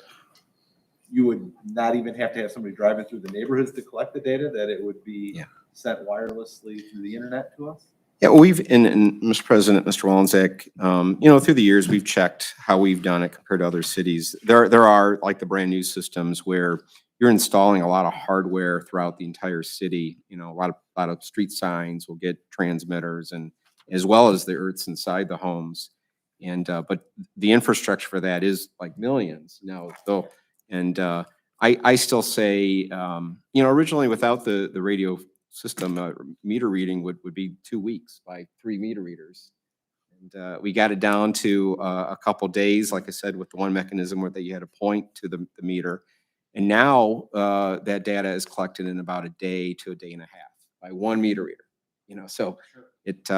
you would not even have to have somebody driving through the neighborhoods to collect the data, that it would be sent wirelessly through the internet to us? Yeah, and Mr. President, Mr. Wallenzek, through the years, we've checked how we've done it compared to other cities. There are like the brand new systems where you're installing a lot of hardware throughout the entire city. You know, a lot of street signs will get transmitters and as well as the earths inside the homes. And, but the infrastructure for that is like millions now, though. And, I still say, you know, originally without the radio system, meter reading would be 2 weeks by 3 meter readers. And, we got it down to, a couple days, like I said, with the one mechanism where that you had to point to the meter. And now, that data is collected in about a day to a day and a half by 1 meter reader, you know, so it,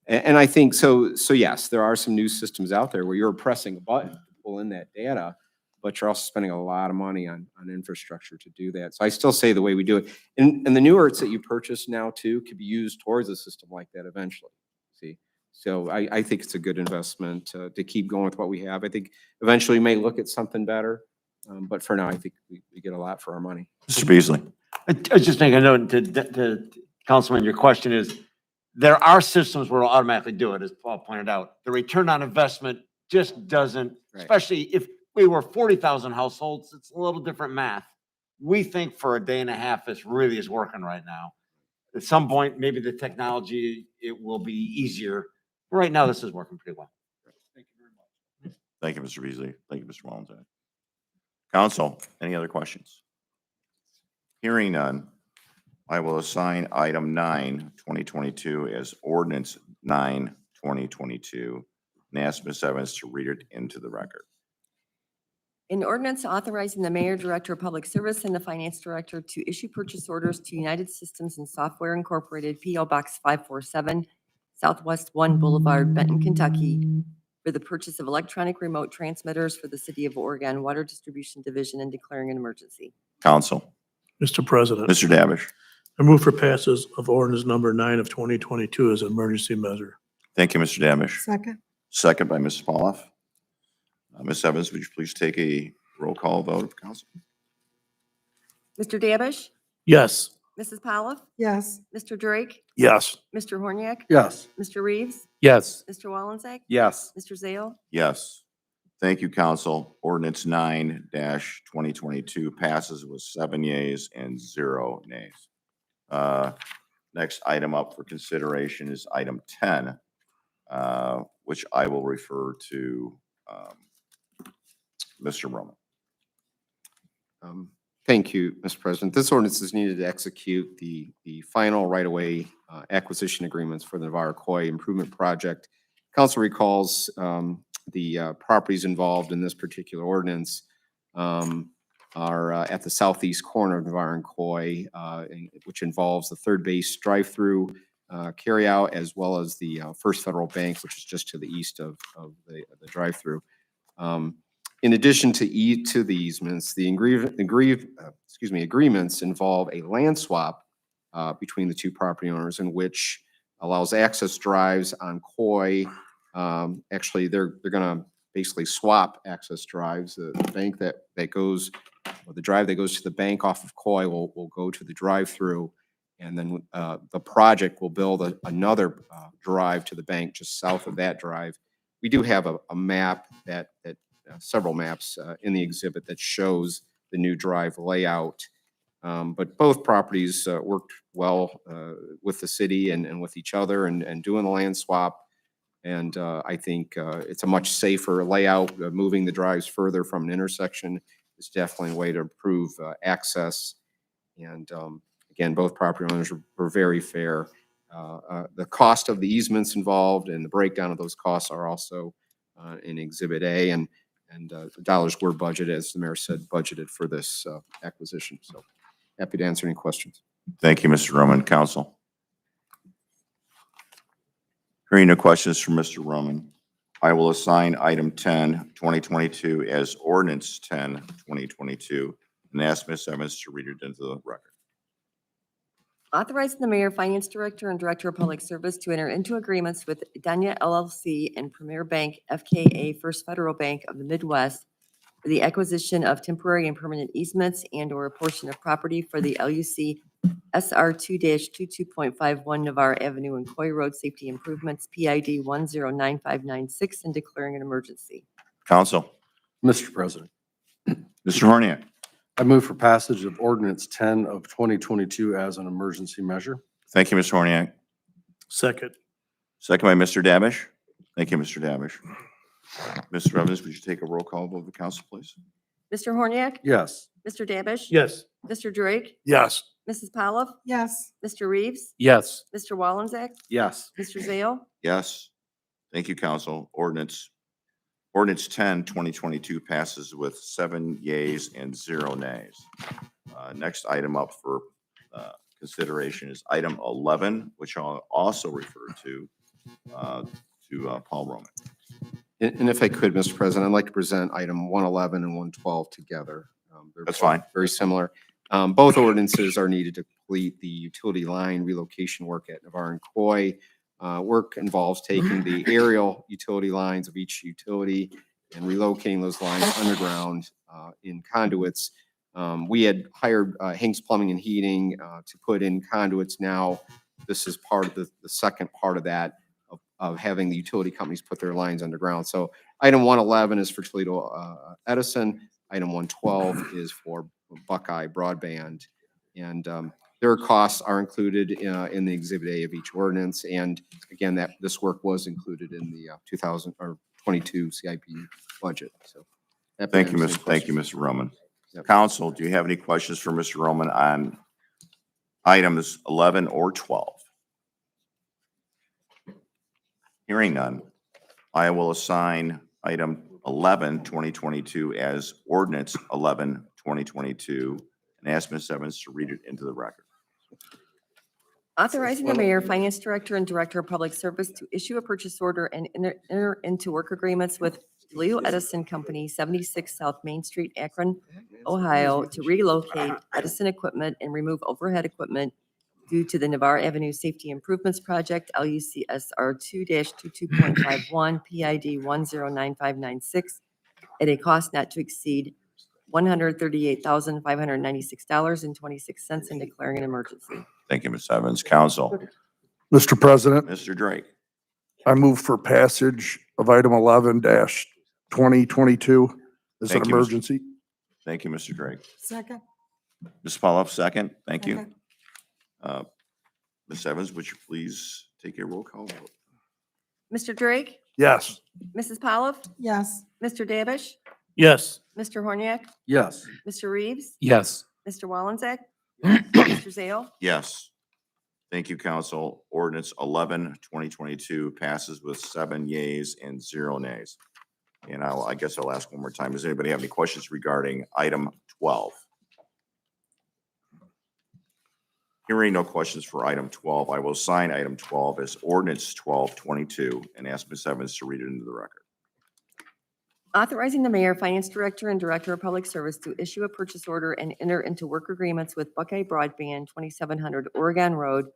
and I think, so yes, there are some new systems out there where you're pressing a button to pull in that data, but you're also spending a lot of money on infrastructure to do that. So I still say the way we do it, and the new ERTs that you purchase now too could be used towards a system like that eventually, see? So I think it's a good investment to keep going with what we have. I think eventually we may look at something better, but for now, I think we get a lot for our money. Mr. Beasley? I was just making a note to Councilman, your question is, there are systems where it'll automatically do it, as Paul pointed out. The return on investment just doesn't, Right. especially if we were 40,000 households, it's a little different math. We think for a day and a half, this really is working right now. At some point, maybe the technology, it will be easier. Right now, this is working pretty well. Thank you very much. Thank you, Mr. Beasley. Thank you, Mr. Wallenstein. Council, any other questions? Hearing none, I will assign item 9, 2022 as ordinance 9, 2022, and ask Ms. Evans to read it into the record. An ordinance authorizing the mayor, director of public service, and the finance director to issue purchase orders to United Systems and Software Incorporated, P.O. Box 547, Southwest 1 Boulevard, Benton, Kentucky, for the purchase of electronic remote transmitters for the City of Oregon Water Distribution Division and declaring an emergency. Council, Mr. President, Mr. Davish. I move for passes of ordinance number 9 of 2022 as an emergency measure. Thank you, Mr. Davish. Second, Second by Ms. Pauloff. Ms. Evans, would you please take a roll call vote of council? Mr. Davish? Yes. Mrs. Pavlov? yes. Mr. Drake? Yes. Mr. Horniak? Yes. Mr. Reeves? Yes. Mr. Wallenzeck? Yes. Mr. Zale? Yes. Thank you, council. Ordinance 9-2022 passes with 7 yeas and 0 nays. Next item up for consideration is item 10, which I will refer to Mr. Roman. Thank you, Mr. President. This ordinance is needed to execute the final right-of-way acquisition agreements for the Navarre Coy Improvement Project. Council recalls the properties involved in this particular ordinance are at the southeast corner of Navarre and Coy, which involves the third base drive-through carryout, as well as the First Federal Bank, which is just to the east of the drive-through. In addition to the easements, the agreements involve a land swap between the two property owners, in which allows access drives on Coy. Actually, they're going to basically swap access drives. The bank that goes, or the drive that goes to the bank off of Coy will go to the drive-through, and then the project will build another drive to the bank just south of that drive. We do have a map that several maps in the exhibit that shows the new drive layout. But both properties worked well with the city and with each other and doing the land swap. And I think it's a much safer layout. Moving the drives further from an intersection is definitely a way to improve access. And again, both property owners were very fair. The cost of the easements involved and the breakdown of those costs are also in Exhibit A. And the dollars were budgeted, as the mayor said, budgeted for this acquisition. So happy to answer any questions. Thank you, Mr. Roman. Council. Hearing no questions from Mr. Roman, I will assign item 10, 2022 as ordinance 10, 2022, and ask Ms. Evans to read it into the record. Authorizing the mayor, finance director, and director of public service to enter into agreements with Danya LLC and Premier Bank, FKA First Federal Bank of the Midwest for the acquisition of temporary and permanent easements and/or a portion of property for the LUC SR 2-22.51 Navarre Avenue and Coy Road Safety Improvements, PID 109596, and declaring an emergency. Council. Mr. President. Mr. Horniak. I move for passage of ordinance 10 of 2022 as an emergency measure. Thank you, Mr. Horniak. Second. Second by Mr. Davish. Thank you, Mr. Davish. Mr. Evans, would you take a roll call vote of the council, please? Mr. Horniak? Yes. Mr. Davish? Yes. Mr. Drake? Yes. Mrs. Pavlov? Yes. Mr. Reeves? Yes. Mr. Wallenzeck? Yes. Mr. Zale? Yes. Thank you, council. Ordinance 10, 2022 passes with 7 yeas and 0 nays. Next item up for consideration is item 11, which I'll also refer to Paul Roman. And if I could, Mr. President, I'd like to present item 111 and 112 together. They're That's both fine. Very similar. Both ordinances are needed to complete the utility line relocation work at Navarre and Coy. Work involves taking the aerial utility lines of each utility and relocating those lines underground in conduits. We had hired Hanks Plumbing and Heating to put in conduits. Now, this is part of the second part of that, of having the utility companies put their lines underground. So item 111 is for Toledo Edison. Item 112 is for Buckeye Broadband. And their costs are included in the Exhibit A of each ordinance. And again, this work was included in the 2022 CIP budget. So that Thank you, answers any Mr. questions. Roman. Yep. Council, do you have any questions for Mr. Roman on items 11 or 12? Hearing none, I will assign item 11, 2022 as ordinance 11, 2022, and ask Ms. Evans to read it into the record. Authorizing the mayor, finance director, and director of public service to issue a purchase order and enter into work agreements with Toledo Edison Company, 76 South Main Street, Akron, Ohio, to relocate Edison equipment and remove overhead equipment due to the Navarre Avenue Safety Improvements Project, LUCSR 2-22.51, PID 109596, at a cost not to exceed $138,596.26 and declaring an emergency. Thank you, Ms. Evans. Council, Mr. President, Mr. Drake. I move for passage of item 11-2022 as an Thank you, Mr. emergency. Thank you, Mr. Drake. Second. Ms. Pauloff, second. Thank you. Second. Ms. Evans, would you please take a roll call vote? Mr. Drake? Yes. Mrs. Pavlov? Yes. Mr. Davish? Yes. Mr. Horniak? Yes. Mr. Reeves? Yes. Mr. Wallenzeck? Mr. Zale? Yes. Thank you, council. Ordinance 11, 2022 passes with 7 yeas and 0 nays. And I guess I'll ask one more time. Does anybody have any questions regarding item 12? Hearing no questions for item 12, I will sign item 12 as ordinance 1222 and ask Ms. Evans to read it into the record. Authorizing the mayor, finance director, and director of public service to issue a purchase order and enter into work agreements with Buckeye Broadband, 2700 Oregon Road,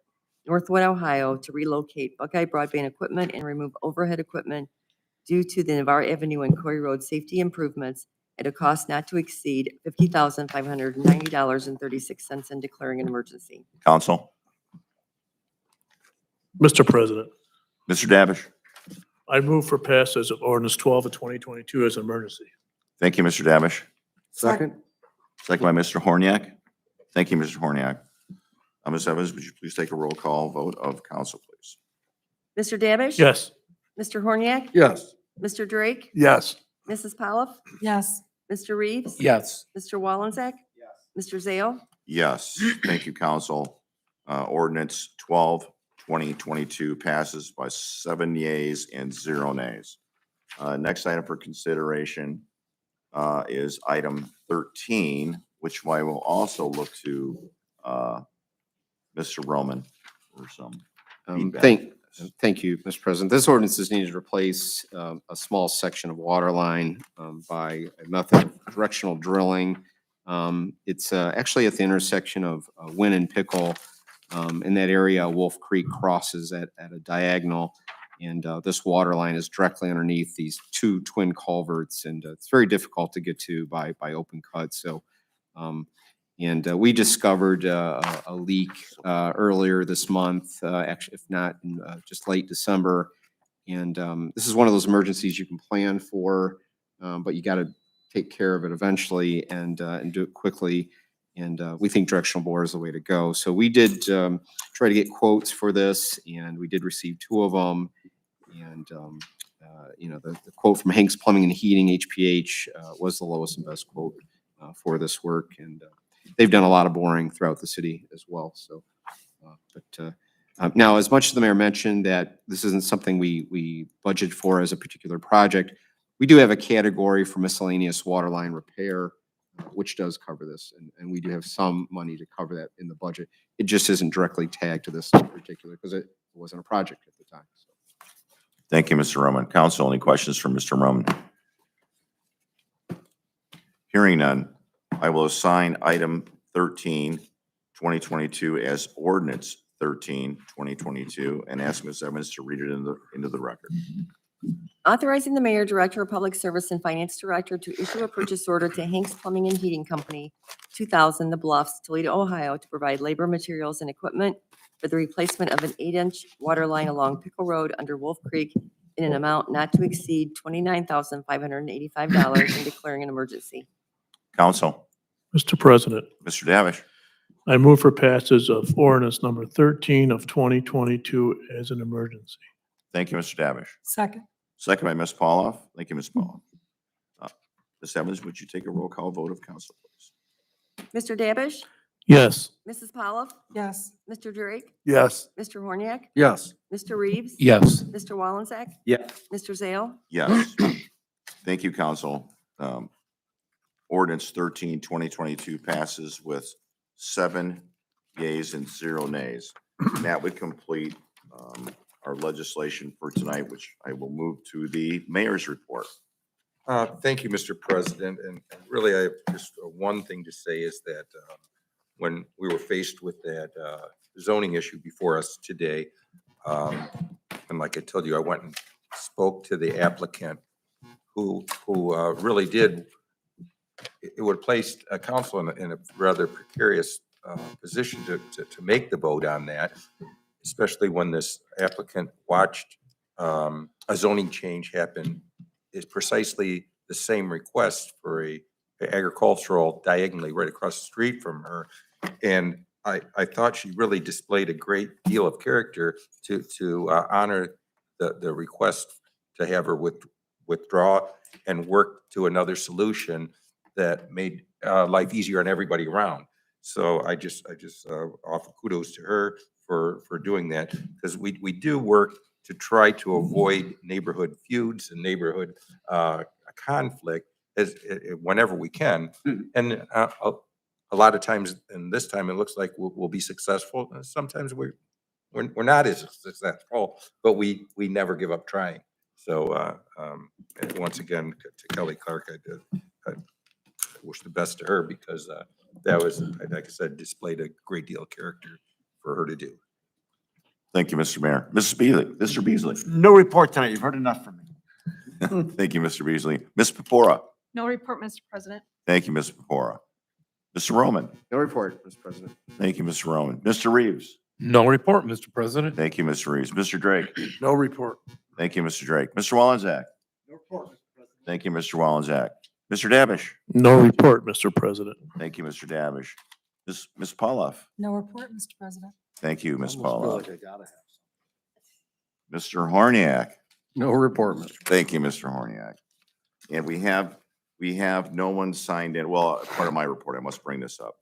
Northwood, Ohio, to relocate Buckeye Broadband equipment and remove overhead equipment due to the Navarre Avenue and Cory Road safety improvements at a cost not to exceed $50,590.36 and declaring an emergency. Council, Mr. President, Mr. Davish. I move for passage of ordinance 12 of 2022 as an emergency. Thank you, Mr. Davish. Second? Second by Mr. Horniak. Thank you, Mr. Horniak. Ms. Evans, would you please take a roll call vote of council, please? Mr. Davish? Yes. Mr. Horniak? Yes. Mr. Drake? Yes. Mrs. Pavlov? Yes. Mr. Reeves? Yes. Mr. Wallenzeck? Mr. Zale? Yes. Thank you, council. Ordinance 12, 2022 passes by 7 yeas and 0 nays. Next item for consideration is item 13, which I will also look to Mr. Roman for some feedback. Thank you, Mr. President. This ordinance is needed to replace a small section of water line by a method of directional drilling. It's actually at the intersection of Wynn and Pickle. In that area, Wolf Creek crosses at a diagonal, and this water line is directly underneath these 2 twin culverts, and it's very difficult to get to by open cut. So, we discovered a leak earlier this month, actually, if not in just late December. And this is one of those emergencies you can plan for, but you got to take care of it eventually and do it quickly. And we think directional bore is the way to go. So we did try to get quotes for this, and we did receive 2 of them. And, the quote from Hanks Plumbing and Heating, HPH, was the lowest and best quote for this work. And they've done a lot of boring throughout the city as well. So, now, as much as the mayor mentioned that this isn't something we budget for as a particular project, we do have a category for miscellaneous water line repair, which does cover this, and we do have some money to cover that in the budget. It just isn't directly tagged to this in particular because it wasn't a project at the time. So. Thank you, Mr. Roman. Council, any questions for Mr. Roman? Hearing none, I will assign item 13, 2022 as ordinance 13, 2022, and ask Ms. Evans to read it into the record. Authorizing the mayor, director of public service, and finance director to issue a purchase order to Hanks Plumbing and Heating Company, 2000 The Bluffs, Toledo, Ohio, to provide labor, materials, and equipment for the replacement of an 8-inch water line along Pickle Road under Wolf Creek in an amount not to exceed $29,585 and declaring an emergency. Council, Mr. President, Mr. Davish. I move for passage of ordinance number 13 of 2022 as an emergency. Thank you, Mr. Davish. Second. Second by Ms. Pauloff. Thank you, Ms. Pauloff. Ms. Evans, would you take a roll call vote of council, please? Mr. Davish? Yes. Mrs. Pauloff? Yes. Mr. Drake? Yes. Mr. Horniak? Yes. Mr. Reeves? Yes. Mr. Wallensack? Yeah. Mr. Zale? Yes. Thank you, council. Ordinance 13, 2022 passes with 7 yeas and 0 nays. And that would complete our legislation for tonight, which I will move to the mayor's report. Thank you, Mr. President. And really, I have just one thing to say is that when we were faced with that zoning issue before us today, and like I told you, I went and spoke to the applicant who really did, it would place a council in a rather precarious position to make the vote on that, especially when this applicant watched a zoning change happen. Is precisely the same request for a agricultural diagonally right across the street from her. And I thought she really displayed a great deal of character to honor the request to have her withdraw and work to another solution that made life easier on everybody around. So I just offer kudos to her for doing that, because we do work to try to avoid neighborhood feuds and neighborhood conflict whenever we can. And a lot of times, and this time it looks like we'll be successful. Sometimes we're not as successful, but we never give up trying. So once again, to Kelly Clark, I wish the best to her, because that was, like I said, displayed a great deal of character for her to do. Thank you, Mr. Mayor. Mrs. Beasley, Mr. Beasley. No report tonight. You've heard enough from me. Thank you, Mr. Beasley. Ms. Pepora. No report, Mr. President. Thank you, Ms. Pepora. Mr. Roman. No report, Mr. President. Thank you, Mr. Roman. Mr. Reeves. No report, Mr. President. Thank you, Mr. Reeves. Mr. Drake. No report. Thank you, Mr. Drake. Mr. Wallensack. No report, Mr. President. Thank you, Mr. Wallensack. Mr. Davish. No report, Mr. President. Thank you, Mr. Davish. Ms. Pauloff. No report, Mr. President. Thank you, Ms. Almost feel Pauloff. like I gotta have Mr. Horniak. no report, Mr. Thank you, Mr. Horniak. And we have no one signed in. Well, part of my report, I must bring this up.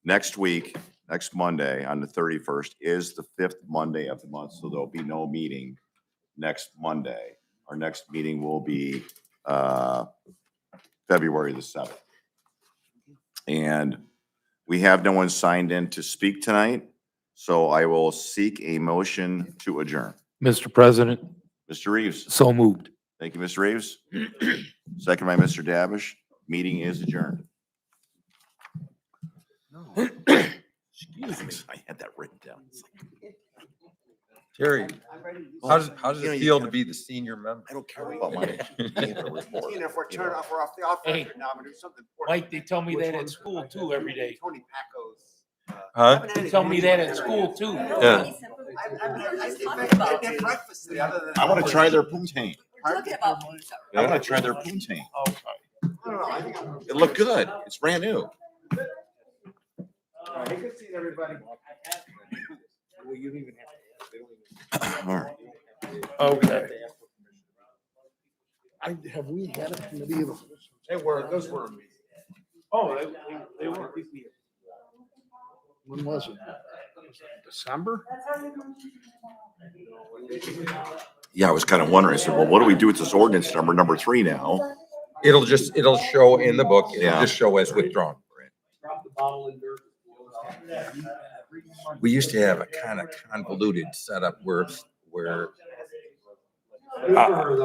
Next week, next Monday on the 31st is the 5th Monday of the month. So there'll be no meeting next Monday. Our next meeting will be February the 7th. And we have no one signed in to speak tonight. So I will seek a motion to adjourn. Mr. President, Mr. Reeves. so moved. Thank you, Mr. Reeves. Second by Mr. Davish. Meeting is adjourned. Excuse me. I had that written down. Terry, how does it feel to be the senior member? I don't care about my report. If we're turning off, we're off the off Hey, record now. I'm gonna do something. Mike, they tell me that at school too every day. Tony Pacco's. Huh? They tell me that at school too. Yeah. Breakfast today, other than. I want to try their poutine. We're talking about. I want to try their poutine. Okay. It looked good. It's brand new. All right. Okay. Have we had a committee of? Those were. Oh, they were. When was it? December? Yeah, I was kind of wondering. I said, well, what do we do with this ordinance number 3 now? It'll show in the book, it'll Yeah. just show as withdrawn. We used to have a kind of convoluted setup where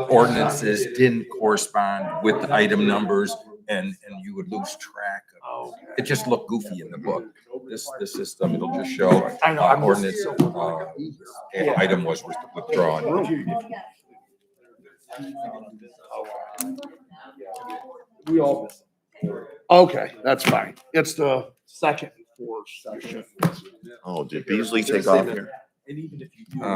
ordinances didn't correspond with the item numbers and you would lose track of. It just looked goofy in the book. This system, it'll just show ordinance, item was withdrawn. We all. Okay, that's fine. It's the second and fourth section. Oh, did Beasley take off here?